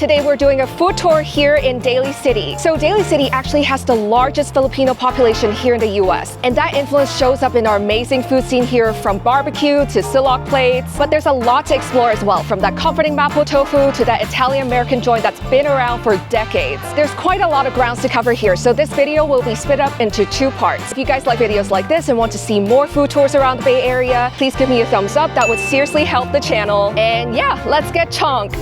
today we're doing a food tour here in Daly City. So Daly City actually has the largest Filipino population here in the US, and that influence shows up in our amazing food scene here, from barbecue to Silog plates. But there's a lot to explore as well, from that comforting Mapo tofu to that Italian-American joint that's been around for decades. There's quite a lot of grounds to cover here, so this video will be split up into two parts. If you guys like videos like this and want to see more food tours around the Bay Area, please give me a thumbs up. That would seriously help the channel. And yeah, let's get chonk.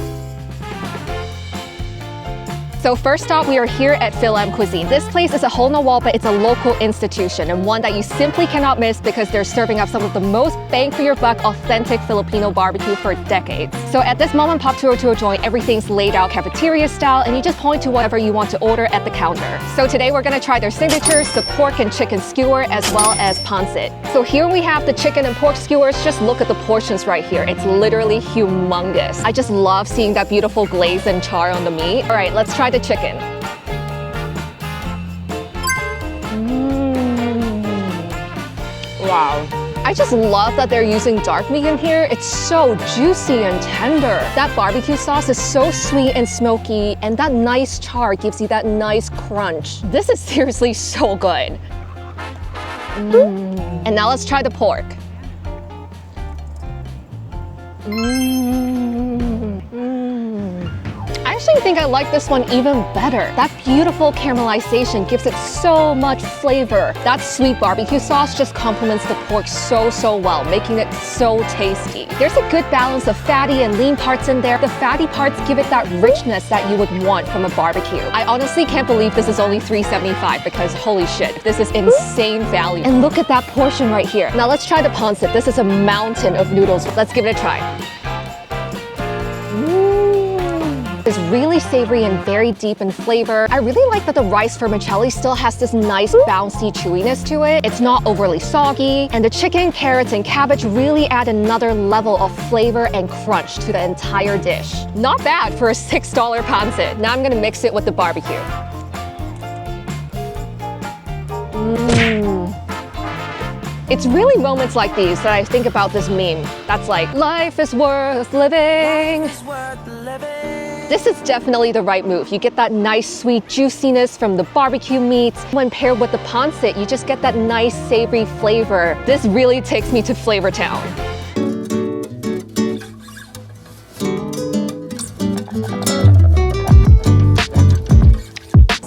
So first off, we are here at Fil-Am Cuisine. This place is a hole in the wall, but it's a local institution and one that you simply cannot miss because they're serving up some of the most bang for your buck authentic Filipino barbecue for decades. So at this mom and pop tour to a joint, everything's laid out cafeteria style and you just point to whatever you want to order at the counter. So today we're gonna try their signatures, the pork and chicken skewer, as well as pancit. So here we have the chicken and pork skewers. Just look at the portions right here. It's literally humongous. I just love seeing that beautiful glaze and char on the meat. All right, let's try the chicken. Wow. I just love that they're using dark meat in here. It's so juicy and tender. That barbecue sauce is so sweet and smoky, and that nice char gives you that nice crunch. This is seriously so good. And now let's try the pork. I actually think I like this one even better. That beautiful caramelization gives it so much flavor. That sweet barbecue sauce just complements the pork so well, making it so tasty. There's a good balance of fatty and lean parts in there. The fatty parts give it that richness that you would want from a barbecue. I honestly can't believe this is only $3.75 because holy shit, this is insane value. And look at that portion right here. Now let's try the pancit. This is a mountain of noodles. Let's give it a try. It's really savory and very deep in flavor. I really like that the rice vermicelli still has this nice bouncy chewiness to it. It's not overly soggy, and the chicken, carrots, and cabbage really add another level of flavor and crunch to the entire dish. Not bad for a $6 pancit. Now I'm gonna mix it with the barbecue. It's really moments like these that I think about this meme that's like, life is worth living. This is definitely the right move. You get that nice sweet juiciness from the barbecue meats. When paired with the pancit, you just get that nice savory flavor. This really takes me to Flavor Town.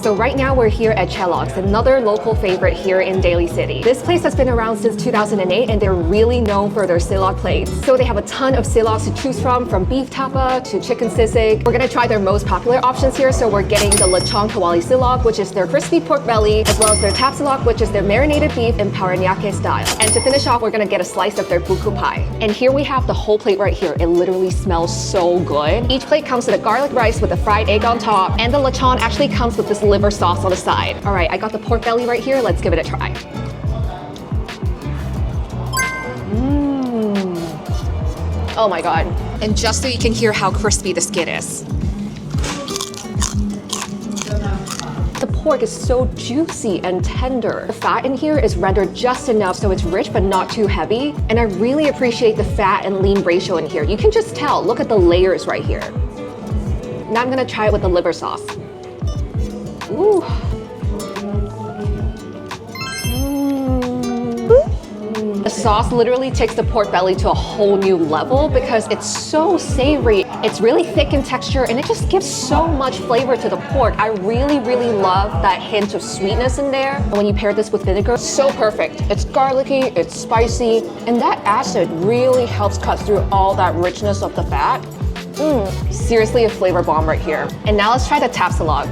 So right now we're here at Tselogs, another local favorite here in Daly City. This place has been around since 2008 and they're really known for their Silog plates. So they have a ton of Silogs to choose from beef tapa to chicken sisig. We're gonna try their most popular options here. So we're getting the lechon kawali Silog, which is their crispy pork belly, as well as their tap Silog, which is their marinated beef in paranaque style. And to finish off, we're gonna get a slice of their buko pie. And here we have the whole plate right here. It literally smells so good. Each plate comes with a garlic rice with a fried egg on top, and the lechon actually comes with this liver sauce on the side. All right, I got the pork belly right here. Let's give it a try. Oh my God. And just so you can hear how crispy the skin is. The pork is so juicy and tender. The fat in here is rendered just enough so it's rich but not too heavy. And I really appreciate the fat and lean ratio in here. You can just tell, look at the layers right here. Now I'm gonna try it with the liver sauce. Ooh. The sauce literally takes the pork belly to a whole new level because it's so savory. It's really thick in texture and it just gives so much flavor to the pork. I really love that hint of sweetness in there. And when you pair this with vinegar, so perfect. It's garlicky, it's spicy, and that acid really helps cut through all that richness of the fat. Seriously a flavor bomb right here. And now let's try the tap Silog.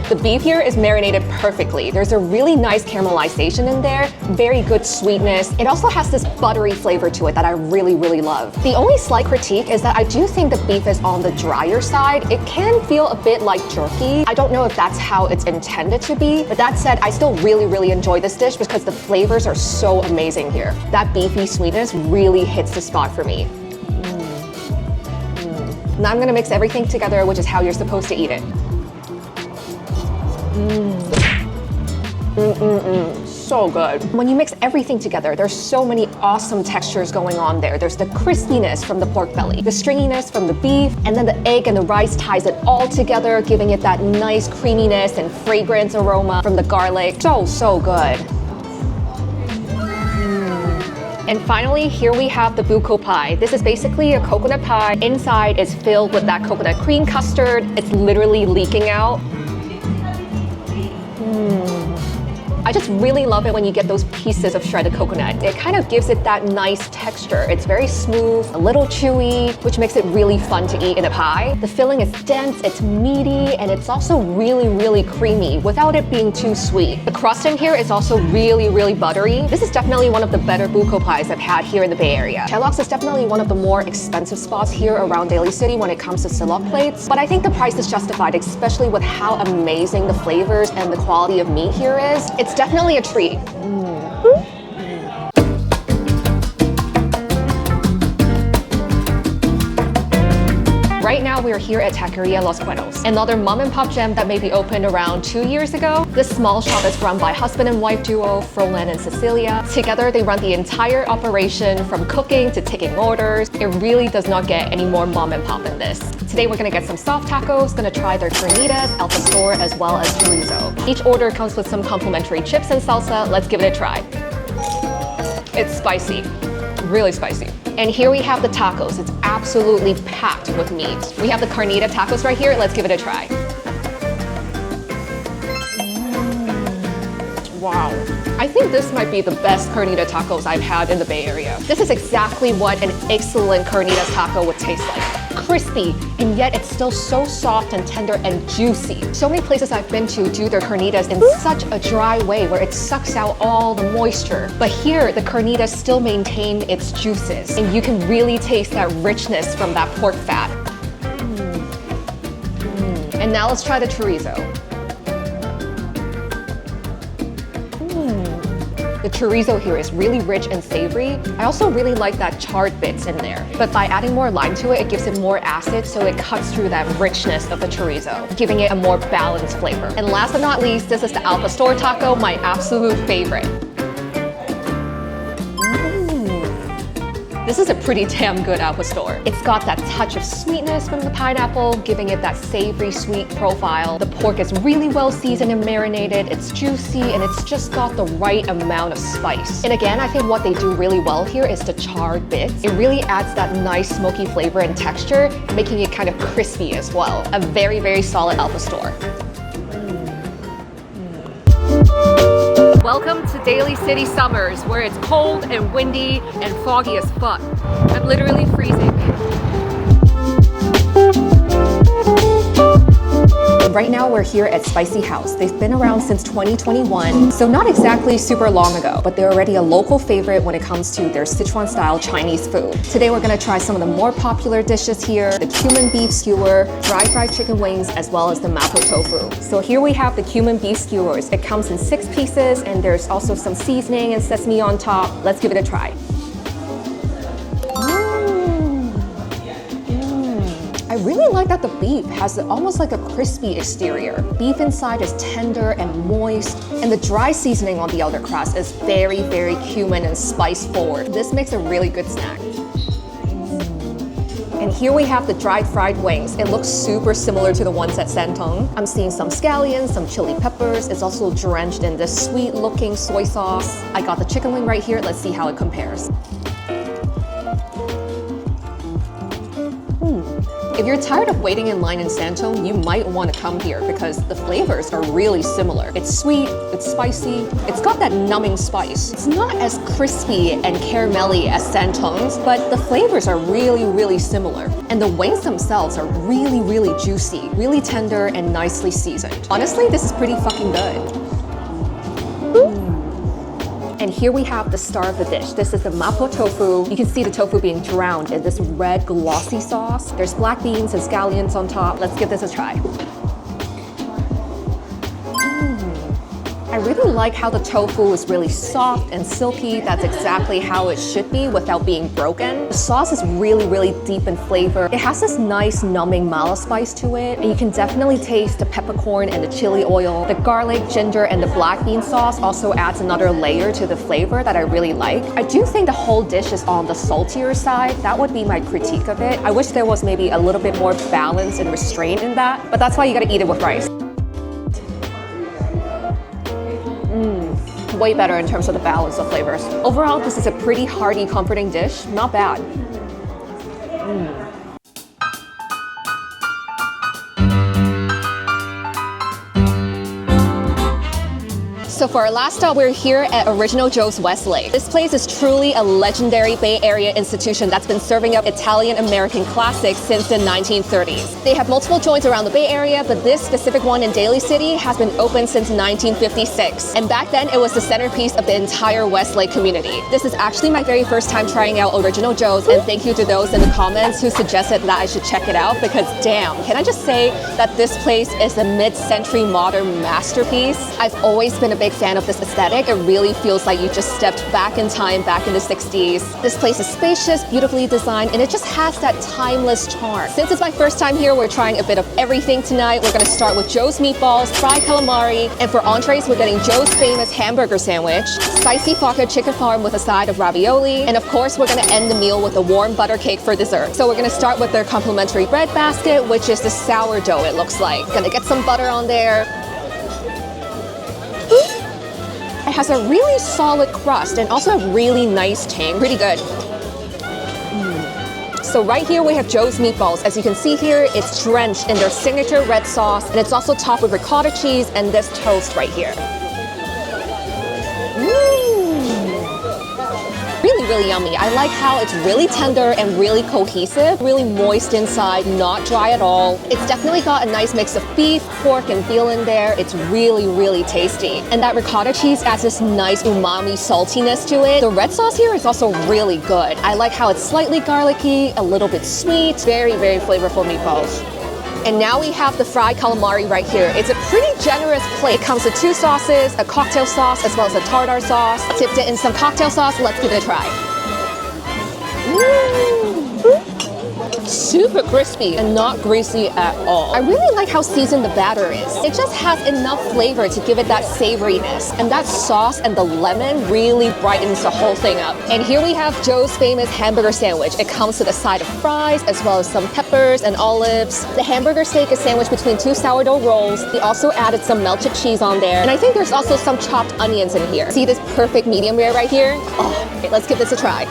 The beef here is marinated perfectly. There's a really nice caramelization in there, very good sweetness. It also has this buttery flavor to it that I really love. The only slight critique is that I do think the beef is on the drier side. It can feel a bit like jerky. I don't know if that's how it's intended to be, but that said, I still really enjoy this dish because the flavors are so amazing here. That beefy sweetness really hits the spot for me. Now I'm gonna mix everything together, which is how you're supposed to eat it. so good. When you mix everything together, there's so many awesome textures going on there. There's the crispiness from the pork belly, the stringiness from the beef, and then the egg and the rice ties it all together, giving it that nice creaminess and fragrance aroma from the garlic. So good. And finally, here we have the buko pie. This is basically a coconut pie. Inside is filled with that coconut cream custard. It's literally leaking out. I just really love it when you get those pieces of shredded coconut. It kind of gives it that nice texture. It's very smooth, a little chewy, which makes it really fun to eat in a pie. The filling is dense, it's meaty, and it's also really creamy without it being too sweet. The crust in here is also really buttery. This is definitely one of the better buko pies I've had here in the Bay Area. Tselogs is definitely one of the more expensive spots here around Daly City when it comes to Silog plates, but I think the price is justified, especially with how amazing the flavors and the quality of meat here is. It's definitely a treat. Right now, we're here at Taqueria Los Cuernos, another mom and pop gem that maybe opened around 2 years ago. This small shop is run by husband and wife duo, Froland and Cecilia. Together, they run the entire operation from cooking to taking orders. It really does not get any more mom and pop than this. Today, we're gonna get some soft tacos, gonna try their carnitas, al pastor, as well as chorizo. Each order comes with some complimentary chips and salsa. Let's give it a try. It's spicy, really spicy. And here we have the tacos. It's absolutely packed with meat. We have the carnita tacos right here. Let's give it a try. Wow. I think this might be the best carnita tacos I've had in the Bay Area. This is exactly what an excellent carnitas taco would taste like. Crispy, and yet it's still so soft and tender and juicy. So many places I've been to do their carnitas in such a dry way where it sucks out all the moisture. But here, the carnitas still maintain its juices, and you can really taste that richness from that pork fat. And now let's try the chorizo. The chorizo here is really rich and savory. I also really like that charred bits in there. But by adding more lime to it, it gives it more acid, so it cuts through that richness of the chorizo, giving it a more balanced flavor. And last but not least, this is the al pastor taco, my absolute favorite. This is a pretty damn good al pastor. It's got that touch of sweetness from the pineapple, giving it that savory sweet profile. The pork is really well seasoned and marinated. It's juicy, and it's just got the right amount of spice. And again, I think what they do really well here is the charred bits. It really adds that nice smoky flavor and texture, making it kind of crispy as well. A very solid al pastor. Welcome to Daly City summers, where it's cold and windy and foggy as fuck. I'm literally freezing. Right now we're here at Spicy House. They've been around since 2021, so not exactly super long ago, but they're already a local favorite when it comes to their Sichuan style Chinese food. Today we're gonna try some of the more popular dishes here, the cumin beef skewer, dry fried chicken wings, as well as the Mapo tofu. So here we have the cumin beef skewers. It comes in 6 pieces, and there's also some seasoning and sesame on top. Let's give it a try. I really like that the beef has almost like a crispy exterior. Beef inside is tender and moist, and the dry seasoning on the outer crust is very cumin and spice forward. This makes a really good snack. And here we have the dried fried wings. It looks super similar to the ones at Santong. I'm seeing some scallions, some chili peppers. It's also drenched in this sweet looking soy sauce. I got the chicken wing right here. Let's see how it compares. If you're tired of waiting in line in Santong, you might want to come here because the flavors are really similar. It's sweet, it's spicy, it's got that numbing spice. It's not as crispy and caramelly as Santong's, but the flavors are really similar. And the wings themselves are really juicy, really tender and nicely seasoned. Honestly, this is pretty fucking good. And here we have the star of the dish. This is the Mapo tofu. You can see the tofu being drowned in this red glossy sauce. There's black beans and scallions on top. Let's give this a try. I really like how the tofu is really soft and silky. That's exactly how it should be without being broken. The sauce is really, really deep in flavor. It has this nice numbing mala spice to it, and you can definitely taste the peppercorn and the chili oil. The garlic, ginger, and the black bean sauce also adds another layer to the flavor that I really like. I do think the whole dish is on the saltier side. That would be my critique of it. I wish there was maybe a little bit more balance and restraint in that, but that's why you gotta eat it with rice. Way better in terms of the balance of flavors. Overall, this is a pretty hearty, comforting dish. Not bad. So for our last stop, we're here at Original Joe's Westlake. This place is truly a legendary Bay Area institution that's been serving up Italian-American classics since the 1930s. They have multiple joints around the Bay Area, but this specific one in Daly City has been open since 1956. And back then, it was the centerpiece of the entire Westlake community. This is actually my very first time trying out Original Joe's, and thank you to those in the comments who suggested that I should check it out, because damn, can I just say that this place is a mid-century modern masterpiece. I've always been a big fan of this aesthetic. It really feels like you just stepped back in time, back in the 60s. This place is spacious, beautifully designed, and it just has that timeless charm. Since it's my first time here, we're trying a bit of everything tonight. We're gonna start with Joe's meatballs, fried calamari, and for entrees, we're getting Joe's famous hamburger sandwich, spicy vodka chicken parm with a side of ravioli, and of course, we're gonna end the meal with a warm butter cake for dessert. So we're gonna start with their complimentary bread basket, which is the sourdough, it looks like. Gonna get some butter on there. It has a really solid crust and also a really nice tang. Pretty good. So right here we have Joe's meatballs. As you can see here, it's drenched in their signature red sauce, and it's also topped with ricotta cheese and this toast right here. Really yummy. I like how it's really tender and really cohesive, really moist inside, not dry at all. It's definitely got a nice mix of beef, pork, and veal in there. It's really tasty. And that ricotta cheese adds this nice umami saltiness to it. The red sauce here is also really good. I like how it's slightly garlicky, a little bit sweet, very flavorful meatballs. And now we have the fried calamari right here. It's a pretty generous plate. It comes with two sauces, a cocktail sauce, as well as a tartar sauce. Dipped it in some cocktail sauce. Let's give it a try. Super crispy and not greasy at all. I really like how seasoned the batter is. It just has enough flavor to give it that savoriness. And that sauce and the lemon really brightens the whole thing up. And here we have Joe's famous hamburger sandwich. It comes with a side of fries as well as some peppers and olives. The hamburger steak is sandwiched between two sourdough rolls. They also added some melted cheese on there. And I think there's also some chopped onions in here. See this perfect medium rare right here? Oh, okay, let's give this a try.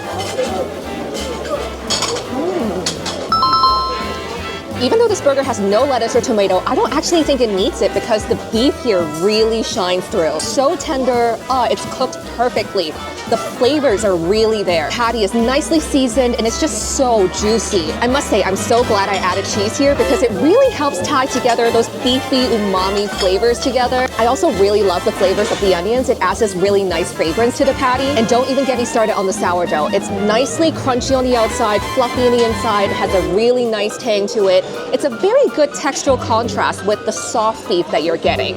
Even though this burger has no lettuce or tomato, I don't actually think it needs it because the beef here really shines through. So tender, it's cooked perfectly. The flavors are really there. Patty is nicely seasoned and it's just so juicy. I must say, I'm so glad I added cheese here because it really helps tie together those beefy umami flavors together. I also really love the flavors of the onions. It adds this really nice fragrance to the patty. And don't even get me started on the sourdough. It's nicely crunchy on the outside, fluffy on the inside. It has a really nice tang to it. It's a very good textural contrast with the soft beef that you're getting.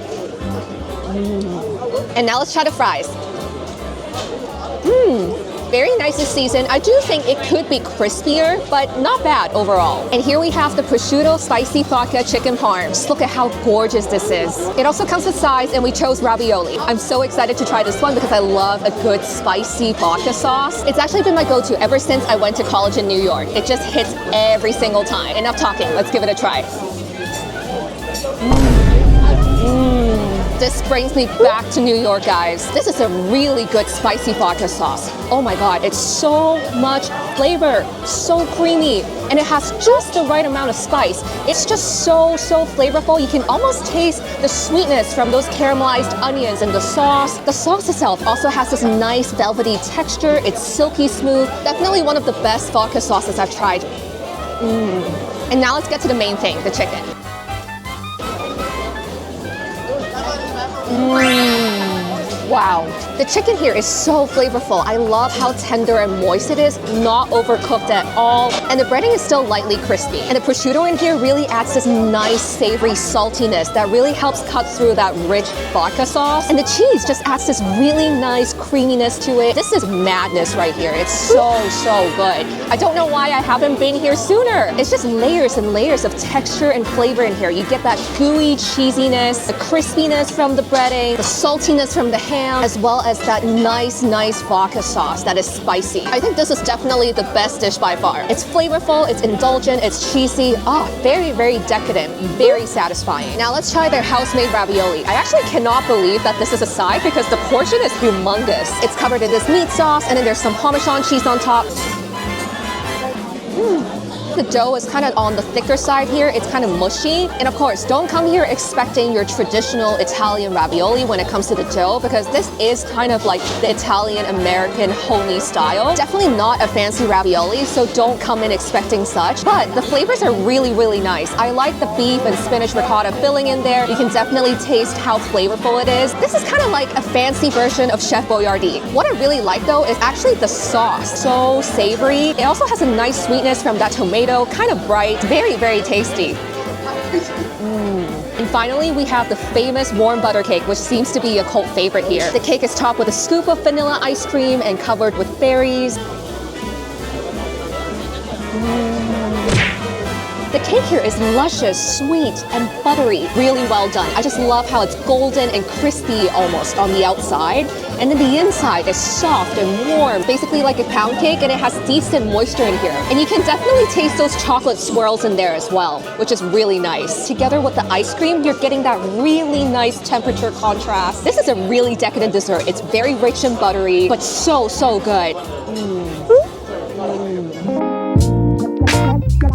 And now let's try the fries. Very nicely seasoned. I do think it could be crispier, but not bad overall. And here we have the prosciutto spicy vodka chicken parm. Just look at how gorgeous this is. It also comes with sides, and we chose ravioli. I'm so excited to try this one because I love a good spicy vodka sauce. It's actually been my go-to ever since I went to college in New York. It just hits every single time. Enough talking, let's give it a try. This brings me back to New York, guys. This is a really good spicy vodka sauce. Oh my God, it's so much flavor, so creamy, and it has just the right amount of spice. It's just so flavorful. You can almost taste the sweetness from those caramelized onions and the sauce. The sauce itself also has this nice velvety texture. It's silky smooth. Definitely one of the best vodka sauces I've tried. And now let's get to the main thing, the chicken. Wow, the chicken here is so flavorful. I love how tender and moist it is, not overcooked at all. And the breading is still lightly crispy. And the prosciutto in here really adds this nice savory saltiness that really helps cut through that rich vodka sauce. And the cheese just adds this really nice creaminess to it. This is madness right here. It's so good. I don't know why I haven't been here sooner. It's just layers and layers of texture and flavor in here. You get that gooey cheesiness, the crispiness from the breading, the saltiness from the ham, as well as that nice vodka sauce that is spicy. I think this is definitely the best dish by far. It's flavorful, it's indulgent, it's cheesy. Very decadent, very satisfying. Now let's try their house-made ravioli. I actually cannot believe that this is a side because the portion is humongous. It's covered in this meat sauce and then there's some Parmesan cheese on top. The dough is kind of on the thicker side here. It's kind of mushy. And of course, don't come here expecting your traditional Italian ravioli when it comes to the dough, because this is kind of like the Italian-American homey style. Definitely not a fancy ravioli, so don't come in expecting such. But the flavors are really nice. I like the beef and spinach ricotta filling in there. You can definitely taste how flavorful it is. This is kind of like a fancy version of Chef Boyardee. What I really like though is actually the sauce. So savory. It also has a nice sweetness from that tomato. Kind of bright, very tasty. And finally, we have the famous warm butter cake, which seems to be a cult favorite here. The cake is topped with a scoop of vanilla ice cream and covered with berries. The cake here is luscious, sweet, and buttery. Really well done. I just love how it's golden and crispy almost on the outside. And then the inside is soft and warm, basically like a pound cake, and it has decent moisture in here. And you can definitely taste those chocolate swirls in there as well, which is really nice. Together with the ice cream, you're getting that really nice temperature contrast. This is a really decadent dessert. It's very rich and buttery, but so good.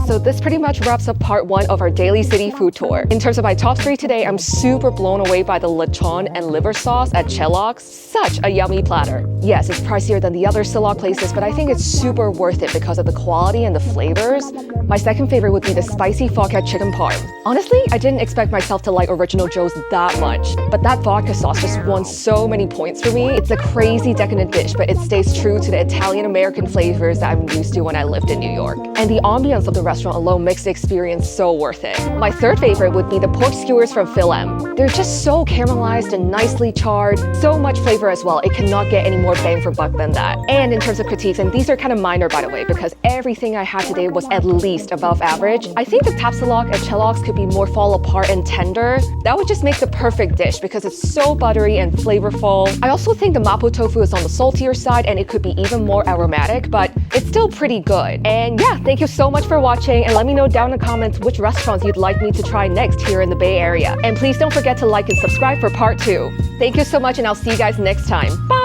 So this pretty much wraps up part 1 of our Daly City food tour. In terms of my top 3 today, I'm super blown away by the lechon and liver sauce at Tselogs. Such a yummy platter. Yes, it's pricier than the other Silog places, but I think it's super worth it because of the quality and the flavors. My second favorite would be the spicy vodka chicken parm. Honestly, I didn't expect myself to like Original Joe's that much, but that vodka sauce just won so many points for me. It's a crazy decadent dish, but it stays true to the Italian-American flavors that I'm used to when I lived in New York. And the ambience of the restaurant alone makes the experience so worth it. My third favorite would be the pork skewers from Fil-Am. They're just so caramelized and nicely charred. So much flavor as well. It cannot get any more bang for buck than that. And in terms of critiques, and these are kind of minor by the way, because everything I had today was at least above average, I think the tapsilog at Tselogs could be more fall apart and tender. That would just make the perfect dish because it's so buttery and flavorful. I also think the Mapo tofu is on the saltier side and it could be even more aromatic, but it's still pretty good. And yeah, thank you so much for watching, and let me know down in the comments which restaurants you'd like me to try next here in the Bay Area. And please don't forget to like and subscribe for part 2. Thank you so much, and I'll see you guys next time. Bye!